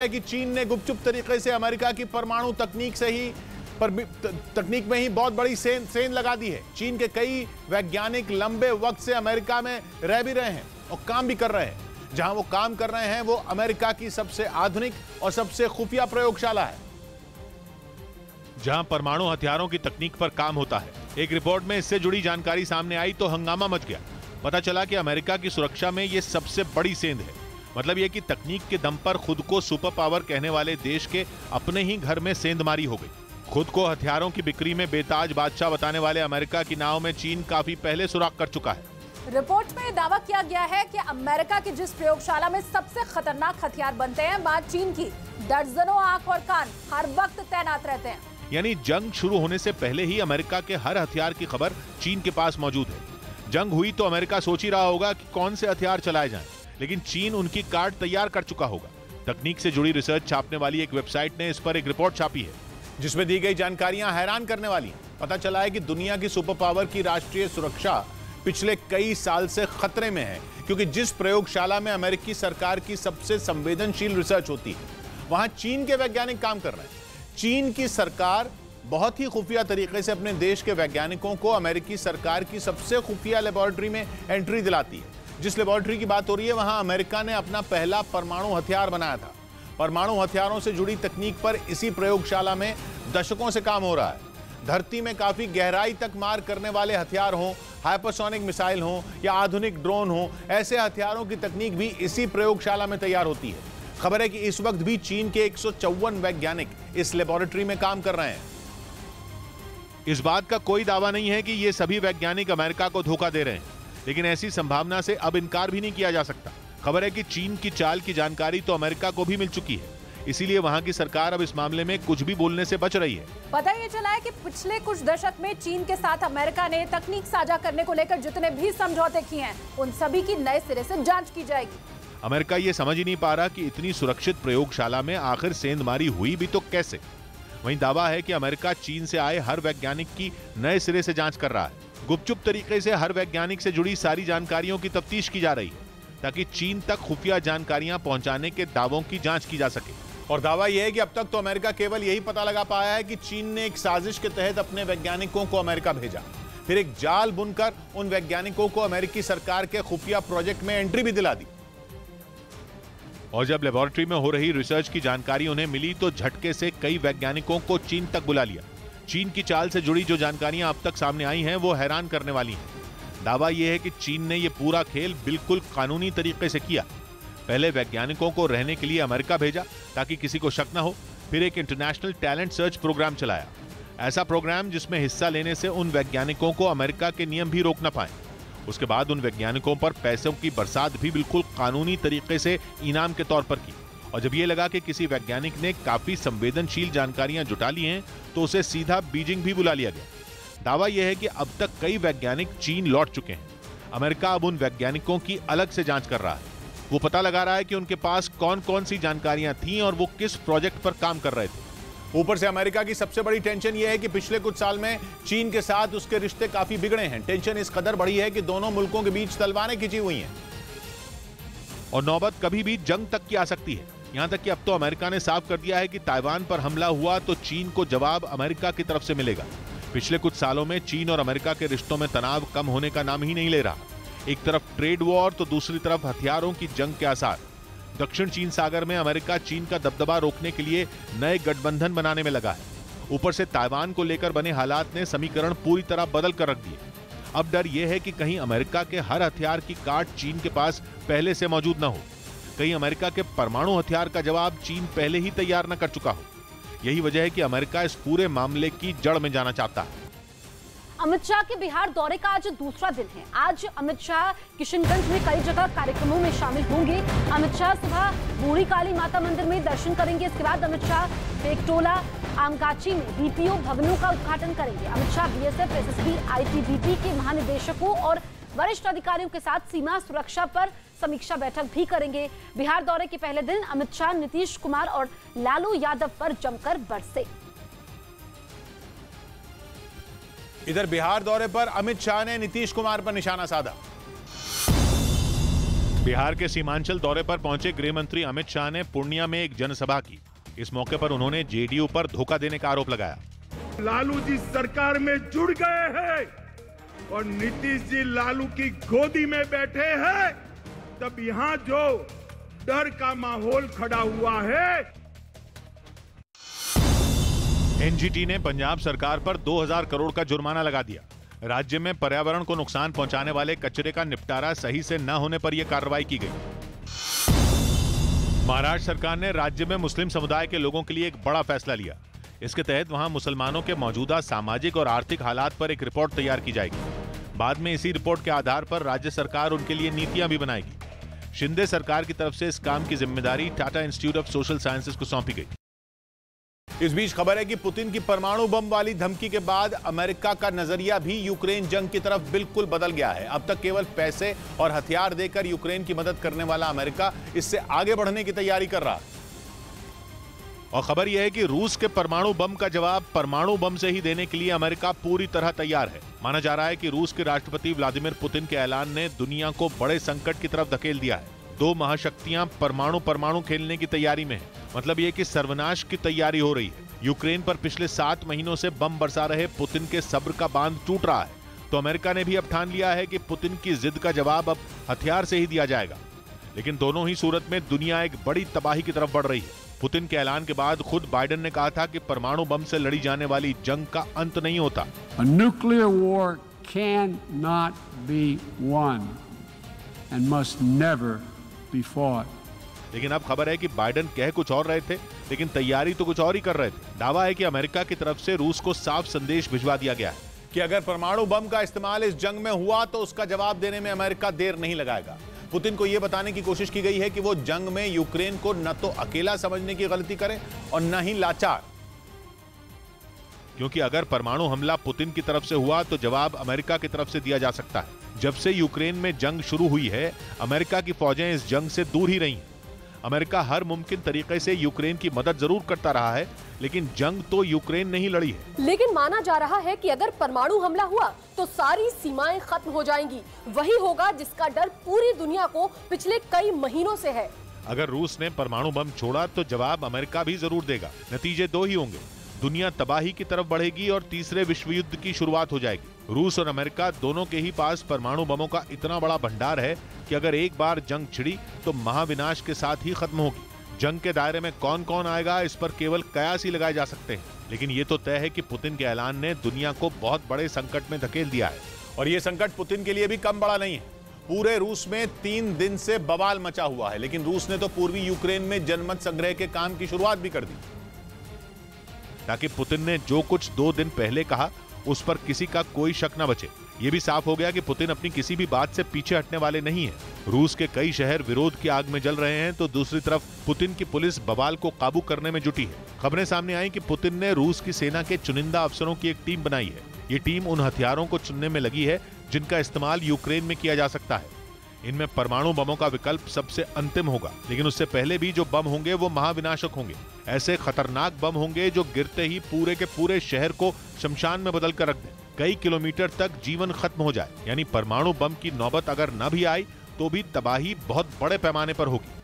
है कि चीन ने गुपचुप तरीके से अमेरिका की परमाणु तकनीक में ही बहुत बड़ी सेंध लगा दी है। चीन के कई वैज्ञानिक लंबे वक्त से अमेरिका में रह भी रहे हैं और काम भी कर रहे हैं। जहां वो काम कर रहे हैं वो अमेरिका की सबसे आधुनिक और सबसे खुफिया प्रयोगशाला है, जहां परमाणु हथियारों की तकनीक पर काम होता है। एक रिपोर्ट में इससे जुड़ी जानकारी सामने आई तो हंगामा मच गया। पता चला कि अमेरिका की सुरक्षा में यह सबसे बड़ी सेंध है। मतलब यह कि तकनीक के दम पर खुद को सुपर पावर कहने वाले देश के अपने ही घर में सेंधमारी हो गई। खुद को हथियारों की बिक्री में बेताज बादशाह बताने वाले अमेरिका की नाव में चीन काफी पहले सुराग कर चुका है। रिपोर्ट में दावा किया गया है कि अमेरिका की जिस प्रयोगशाला में सबसे खतरनाक हथियार बनते हैं, वहां चीन की दर्जनों आंख और कान हर वक्त तैनात रहते हैं। यानी जंग शुरू होने से पहले ही अमेरिका के हर हथियार की खबर चीन के पास मौजूद है। जंग हुई तो अमेरिका सोच ही रहा होगा कि कौन से हथियार चलाए जाएं, लेकिन चीन उनकी कार्ड तैयार कर चुका होगा। तकनीक से जुड़ी रिसर्च छापने वाली एक वेबसाइट ने इस पर एक रिपोर्ट छापी है, जिसमें दी गई जानकारियां हैरान करने वाली हैं। पता चला है कि दुनिया की सुपर पावर की राष्ट्रीय सुरक्षा पिछले कई साल से खतरे में है, क्योंकि जिस प्रयोगशाला में अमेरिकी सरकार की सबसे संवेदनशील रिसर्च होती है, वहां चीन के वैज्ञानिक काम कर रहे हैं। चीन की सरकार बहुत ही खुफिया तरीके से अपने देश के वैज्ञानिकों को अमेरिकी सरकार की सबसे खुफिया लेबोरेटरी में एंट्री दिलाती है। जिस लेबोरेटरी की बात हो रही है, वहां अमेरिका ने अपना पहला परमाणु हथियार बनाया था। परमाणु हथियारों से जुड़ी तकनीक पर इसी प्रयोगशाला में दशकों से काम हो रहा है। धरती में काफी गहराई तक मार करने वाले हथियार हों, हाइपरसोनिक मिसाइल हों या आधुनिक ड्रोन हों, ऐसे हथियारों की तकनीक भी इसी प्रयोगशाला में तैयार होती है। खबर है कि इस वक्त भी चीन के 154 वैज्ञानिक इस लेबोरेटरी में काम कर रहे हैं। इस बात का कोई दावा नहीं है कि ये सभी वैज्ञानिक अमेरिका को धोखा दे रहे हैं, लेकिन ऐसी संभावना से अब इनकार भी नहीं किया जा सकता। खबर है कि चीन की चाल की जानकारी तो अमेरिका को भी मिल चुकी है, इसीलिए वहां की सरकार अब इस मामले में कुछ भी बोलने से बच रही है। पता ये चला है कि पिछले कुछ दशक में चीन के साथ अमेरिका ने तकनीक साझा करने को लेकर जितने भी समझौते किए हैं, उन सभी की नए सिरे से जांच की जाएगी। अमेरिका ये समझ ही नहीं पा रहा कि इतनी सुरक्षित प्रयोगशाला में आखिर सेंधमारी हुई भी तो कैसे। वहीं दावा है कि अमेरिका चीन से आए हर वैज्ञानिक की नए सिरे से जांच कर रहा है। गुपचुप तरीके से हर वैज्ञानिक से जुड़ी सारी जानकारियों की तफ्तीश की जा रही है, ताकि चीन तक खुफिया जानकारियां पहुंचाने के दावों की जांच की जा सके। और दावा यह है कि अब तक तो अमेरिका केवल यही पता लगा पाया है कि चीन ने एक साजिश के तहत अपने वैज्ञानिकों को अमेरिका भेजा, फिर एक जाल बुनकर उन वैज्ञानिकों को अमेरिकी सरकार के खुफिया प्रोजेक्ट में एंट्री भी दिला दी। और जब लेबोरेटरी में हो रही रिसर्च की जानकारी उन्हें मिली तो झटके से कई वैज्ञानिकों को चीन तक बुला लिया। चीन की चाल से जुड़ी जो जानकारियां अब तक सामने आई हैं, वो हैरान करने वाली हैं। दावा यह है कि चीन ने यह पूरा खेल बिल्कुल कानूनी तरीके से किया। पहले वैज्ञानिकों को रहने के लिए अमेरिका भेजा ताकि किसी को शक न हो, फिर एक इंटरनेशनल टैलेंट सर्च प्रोग्राम चलाया। ऐसा प्रोग्राम जिसमें हिस्सा लेने से उन वैज्ञानिकों को अमेरिका के नियम भी रोक न पाए। उसके बाद उन वैज्ञानिकों पर पैसों की बरसात भी बिल्कुल कानूनी तरीके से इनाम के तौर पर की। और जब यह लगा कि किसी वैज्ञानिक ने काफी संवेदनशील जानकारियां जुटा ली हैं, तो उसे सीधा बीजिंग भी बुला लिया गया। दावा यह है कि अब तक कई वैज्ञानिक चीन लौट चुके हैं। अमेरिका अब उन वैज्ञानिकों की अलग से जांच कर रहा है। वो पता लगा रहा है कि उनके पास कौन कौन सी जानकारियां थीं और वो किस प्रोजेक्ट पर काम कर रहे थे। ऊपर से अमेरिका की सबसे बड़ी टेंशन यह है कि पिछले कुछ साल में चीन के साथ उसके रिश्ते काफी बिगड़े हैं। टेंशन इस कदर बढ़ी है कि दोनों मुल्कों के बीच तलवारें खिंची हुई हैं और नौबत कभी भी जंग तक की आ सकती है। यहां तक कि अब तो अमेरिका ने साफ कर दिया है कि ताइवान पर हमला हुआ तो चीन को जवाब अमेरिका की तरफ से मिलेगा। पिछले कुछ सालों में चीन और अमेरिका के रिश्तों में तनाव कम होने का नाम ही नहीं ले रहा। एक तरफ ट्रेड वॉर तो दूसरी तरफ हथियारों की जंग के आसार। दक्षिण चीन सागर में अमेरिका चीन का दबदबा रोकने के लिए नए गठबंधन बनाने में लगा है। ऊपर से ताइवान को लेकर बने हालात ने समीकरण पूरी तरह बदल कर रख दिए। अब डर यह है कि कहीं अमेरिका के हर हथियार की काट चीन के पास पहले से मौजूद न हो। कहीं अमेरिका के परमाणु हथियार का जवाब चीन पहले ही तैयार न कर चुका हो। यही वजह है कि अमेरिका इस पूरे मामले की जड़ में जाना चाहता है। अमित शाह के बिहार दौरे का आज दूसरा दिन है। आज अमित शाह किशनगंज में कई जगह कार्यक्रमों में शामिल होंगे। अमित शाह सुबह बूढ़ी काली माता मंदिर में दर्शन करेंगे। इसके बाद अमित शाह बेकटोला आमगाची में बीपीओ भवनों का उद्घाटन करेंगे। Amit Shah BSF, SSB, ITBP के महानिदेशकों और वरिष्ठ अधिकारियों के साथ सीमा सुरक्षा पर समीक्षा बैठक भी करेंगे। बिहार दौरे के पहले दिन अमित शाह नीतीश कुमार और लालू यादव पर जमकर बरसे। इधर बिहार दौरे पर अमित शाह ने नीतीश कुमार पर निशाना साधा। बिहार के सीमांचल दौरे पर पहुंचे गृह मंत्री अमित शाह ने पूर्णिया में एक जनसभा की। इस मौके पर उन्होंने जेडीयू पर धोखा देने का आरोप लगाया। लालू जी सरकार में जुड़ गए हैं और नीतीश जी लालू की गोदी में बैठे हैं, तब यहां जो डर का माहौल खड़ा हुआ है। एनजीटी ने पंजाब सरकार पर 2000 करोड़ का जुर्माना लगा दिया। राज्य में पर्यावरण को नुकसान पहुंचाने वाले कचरे का निपटारा सही से न होने पर यह कार्रवाई की गई। महाराष्ट्र सरकार ने राज्य में मुस्लिम समुदाय के लोगों के लिए एक बड़ा फैसला लिया। इसके तहत वहां मुसलमानों के मौजूदा सामाजिक और आर्थिक हालात पर एक रिपोर्ट तैयार की जाएगी। बाद में इसी रिपोर्ट के आधार पर राज्य सरकार उनके लिए नीतियां भी बनाएगी। शिंदे सरकार की तरफ से इस काम की जिम्मेदारी Tata institute of social sciences को सौंपी गई। इस बीच खबर है कि पुतिन की परमाणु बम वाली धमकी के बाद अमेरिका का नजरिया भी यूक्रेन जंग की तरफ बिल्कुल बदल गया है। अब तक केवल पैसे और हथियार देकर यूक्रेन की मदद करने वाला अमेरिका इससे आगे बढ़ने की तैयारी कर रहा है। और खबर यह है कि रूस के परमाणु बम का जवाब परमाणु बम से ही देने के लिए अमेरिका पूरी तरह तैयार है। माना जा रहा है कि रूस के राष्ट्रपति व्लादिमीर पुतिन के ऐलान ने दुनिया को बड़े संकट की तरफ धकेल दिया है। दो महाशक्तियां परमाणु खेलने की तैयारी में हैं। मतलब यह कि सर्वनाश की तैयारी हो रही है। यूक्रेन पर पिछले 7 महीनों से बम बरसा रहे पुतिन के सब्र का बांध टूट रहा है, तो अमेरिका ने भी अब ठान लिया है कि पुतिन की जिद का जवाब अब हथियार से ही दिया जाएगा। लेकिन दोनों ही सूरत में दुनिया एक बड़ी तबाही की तरफ बढ़ रही है। पुतिन के ऐलान के बाद खुद बाइडेन ने कहा था कि परमाणु बम से लड़ी जाने वाली जंग का अंत नहीं होता। A nuclear war cannot be won and must never be fought. लेकिन अब खबर है कि बाइडेन कह कुछ और रहे थे, लेकिन तैयारी तो कुछ और ही कर रहे थे। दावा है कि अमेरिका की तरफ से रूस को साफ संदेश भिजवा दिया गया है कि अगर परमाणु बम का इस्तेमाल इस जंग में हुआ तो उसका जवाब देने में अमेरिका देर नहीं लगाएगा। पुतिन को यह बताने की कोशिश की गई है कि वो जंग में यूक्रेन को न तो अकेला समझने की गलती करे और न ही लाचार। क्योंकि अगर परमाणु हमला पुतिन की तरफ से हुआ तो जवाब अमेरिका की तरफ से दिया जा सकता है। जब से यूक्रेन में जंग शुरू हुई है, अमेरिका की फौजें इस जंग से दूर ही रही हैं। अमेरिका हर मुमकिन तरीके से यूक्रेन की मदद जरूर करता रहा है, लेकिन जंग तो यूक्रेन ने ही लड़ी है। लेकिन माना जा रहा है कि अगर परमाणु हमला हुआ तो सारी सीमाएं खत्म हो जाएंगी। वही होगा जिसका डर पूरी दुनिया को पिछले कई महीनों से है। अगर रूस ने परमाणु बम छोड़ा तो जवाब अमेरिका भी जरूर देगा। नतीजे दो ही होंगे, दुनिया तबाही की तरफ बढ़ेगी और तीसरे विश्व युद्ध की शुरुआत हो जाएगी। रूस और अमेरिका दोनों के ही पास परमाणु बमों का इतना बड़ा भंडार है कि अगर एक बार जंग छिड़ी तो महाविनाश के साथ ही खत्म होगी। जंग के दायरे में कौन कौन आएगा इस पर केवल कयास ही लगाए जा सकते हैं, लेकिन ये तो तय है कि पुतिन के ऐलान ने दुनिया को बहुत बड़े संकट में धकेल दिया है। और ये संकट पुतिन के लिए भी कम बड़ा नहीं है। पूरे रूस में 3 दिन से बवाल मचा हुआ है, लेकिन रूस ने तो पूर्वी यूक्रेन में जनमत संग्रह के काम की शुरुआत भी कर दी, ताकि पुतिन ने जो कुछ 2 दिन पहले कहा उस पर किसी का कोई शक न बचे। ये भी साफ हो गया कि पुतिन अपनी किसी भी बात से पीछे हटने वाले नहीं है। रूस के कई शहर विरोध की आग में जल रहे हैं, तो दूसरी तरफ पुतिन की पुलिस बवाल को काबू करने में जुटी है। खबरें सामने आई कि पुतिन ने रूस की सेना के चुनिंदा अफसरों की एक टीम बनाई है। ये टीम उन हथियारों को चुनने में लगी है जिनका इस्तेमाल यूक्रेन में किया जा सकता है। इनमें परमाणु बमों का विकल्प सबसे अंतिम होगा, लेकिन उससे पहले भी जो बम होंगे वो महाविनाशक होंगे। ऐसे खतरनाक बम होंगे जो गिरते ही पूरे के पूरे शहर को शमशान में बदल कर रख दें, कई किलोमीटर तक जीवन खत्म हो जाए। यानी परमाणु बम की नौबत अगर न भी आई तो भी तबाही बहुत बड़े पैमाने पर होगी।